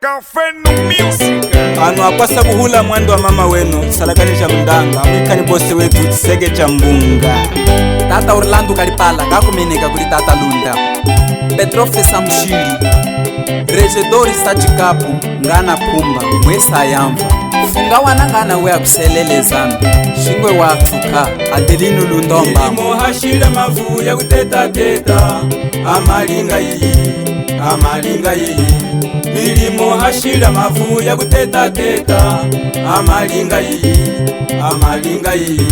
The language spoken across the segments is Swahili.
Kafeno music. Anu akwasa buhula mwendo wa mama wenu salakanisha mndanga mwikani bose wetu tisege cha mbunga. Tata Orlando Kalipala kakumeneka kuli tata Lunda Petrofe Samushili Regedori Sajikapu ngana pumba mwesa yamva funga wanangana we akuselelezana shingwe watuka Adelino Lundomba Ilimo hashira mavu ya kuteta teta amalinga iyi Milimo hashira mavu ya kuteta teta amalinga iyi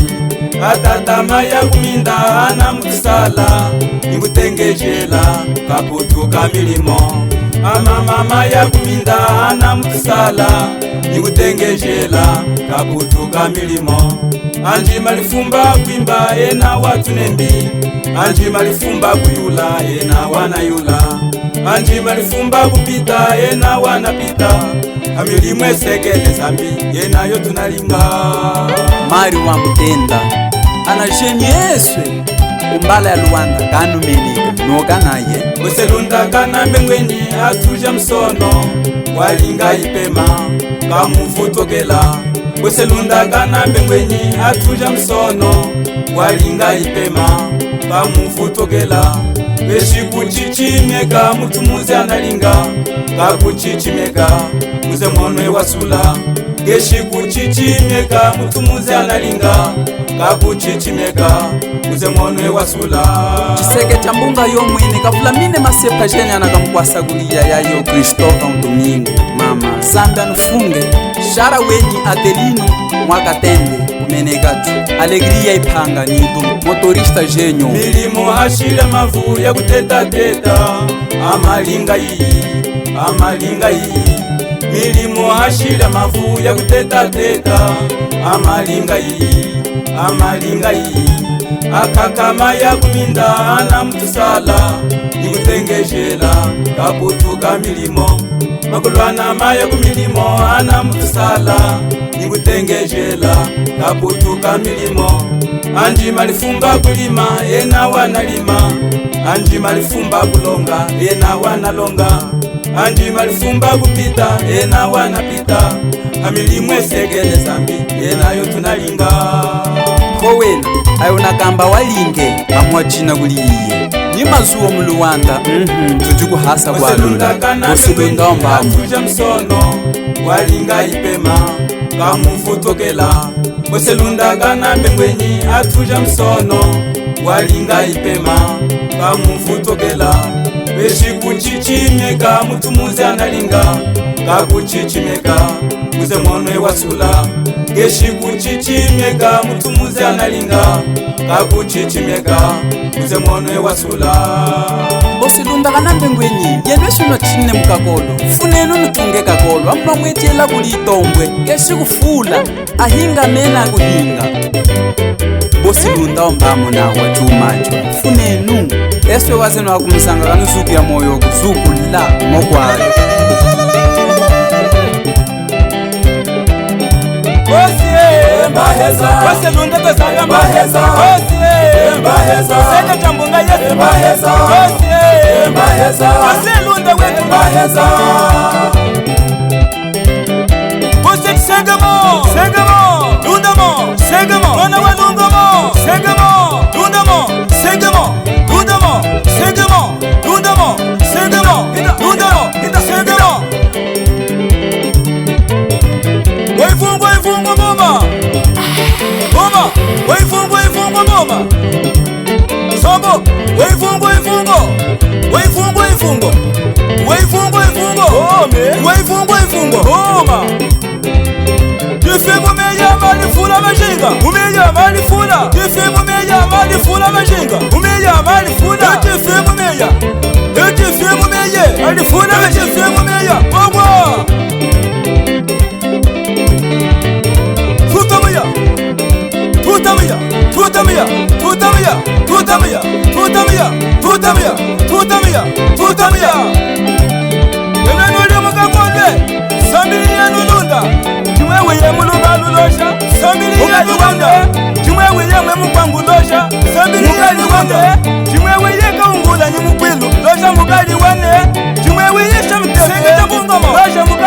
Atatama ya kuminda ana mkusala Nikutengejela kaputuka milimo Mama ya kuminda ana mkusala Nikutengejela kaputuka milimo Anji malifumba kuimba ena watu nembi Anji malifumba kuyula ena wanayula Anji malifumba kupita ena wanapita Amilimwe segele zambi ena yo tunalinga Mari wa mutenda Anashenyeswe umbala ya Luanda kanumeneka noka naye Uselunda kana mbengweni atuja msono Walinga ipema kamufutokela Uselunda kana mbengweni atuja msono Walinga ipema kamufutokela Weshi kuchichimeka mutumuze analinga Kakuchichimeka muze mwanwe wasula Geshi kuchichimeka mutumuze analinga Kakuchichimeka muze mwanwe wasula Chiseke cha mbunga yo mwene kafulamine masepa jenya na kamkwasagulia yayo Christopher Domingo mama Zambia nufunge shara wenyi Adelino mwakatende kumeneka tu alegria ipanga nidu motorista jenyo Milimo hashira mavu ya kuteta teta amalinga iyi Milimo hashira mavu ya kuteta teta amalinga iyi Akakama ya kuminda ana mtusala Nikutengejela kaputuka milimo Makulwana maya kumilimo ana mtusala Nikutengejela kaputuka milimo Anji malifumba kulima ena wanalima Anji malifumba kulonga ena wanalonga Anji malifumba kupita ena wanapita Amilimwe segele zambi ena yo tunalinga Kowena ayona kamba walinge amwachina kuliye ni mazuo mu Luanda tujuku hasa kwa Lunda Oselunda omba atuja msono walinga ipema kamufutokela Oselunda kana mbengweni atuja msono walinga ipema kamufutokela Weshi kuchichimeka mutumuze analinga Kakuchichimeka muze mwanwe wasula Geshi kuchichimeka mutumuze analinga Kakuchichimeka muze mwanwe wasula Oselunda kana mbengweni yenwesu no chine mukakolo funeno nutunge kakolo amma mwetela kuli itombwe geshi kufula ahinga mena kuhinga Oselunda ombamo na wachumacho funenu eswe wazeno wakumsanga kanuzuku ya moyo kuzuku la mokwalo Oselunda tosanga maheza Seke chambunga yesu Oselunda wetu Ose segamo Lundamo Mwana wa Lundamo Lundamo Waifungwa mama Waifungwa mama Sombo Waifungwa mama Tifimu meya malifula majinga Umeya malifula Tifimu meya malifula majinga Umeya malifula Tifimu meya malifula Tifimu meya Wawa Tutamia Emenu mukakonde Sambili yenu Lunda Chimwewe ye mulunga lulosha Sambili yenu Lunda Chimwewe ye mukwangu losha Sambili yenu Lunda Chimwewe ye kaungula ni mukwilu Losha mukali wane Chimwewe ye shamte Senge tabungamo Losha mukali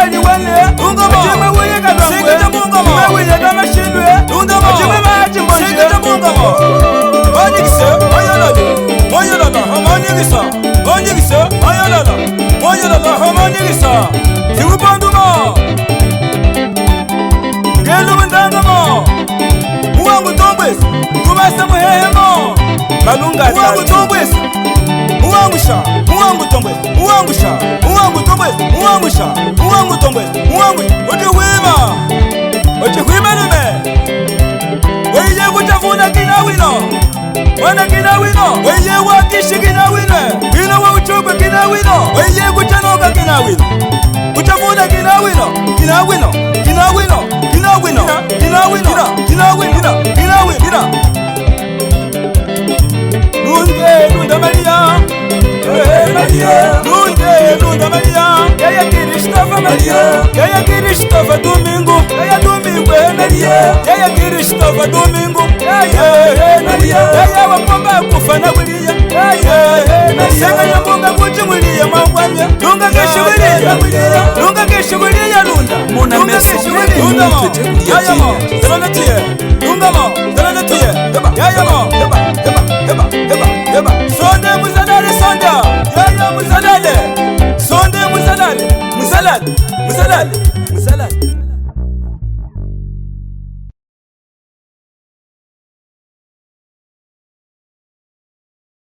Nonigisa Sigupondumo Ngelu ndangamo Muwangu tombwesi Tumasa muhehemo Malunga Muwangu tombwesi Muwangusha Muwangu tombwesi Muwangusha Muwangu tombwesi Muwangusha Muwangu tombwesi Muwangu Otiwima Otiwima nume Weye kutafuna kinawino Wana kinawino Weye wakishi kinawino Kino wa uchukwe kinawino Weye kutanoka kinawino Kutafuna kinawino Kinawino Kinawino Kinawino Kinawino Kinawino Kinawino Nunde Nunda Maria Nunda Maria Yaya Kirishtofa Maria Yaya Kirishtofa Domingo Yaya Domingo Maria Yaya Kirishtofa Domingo Yaya Maria Yaya wapomba kufana kulia Yaya Senga yamunga kuchumulia mawanya Lunga keshugulia Lunga keshugulia Lunda Mona meso Lunda mo Yaya mo Zalanatie Lunga mo Zalanatie Yaya mo Heba Sonde muzadale sonda Yaya muzadale Sonde muzadale Muzadale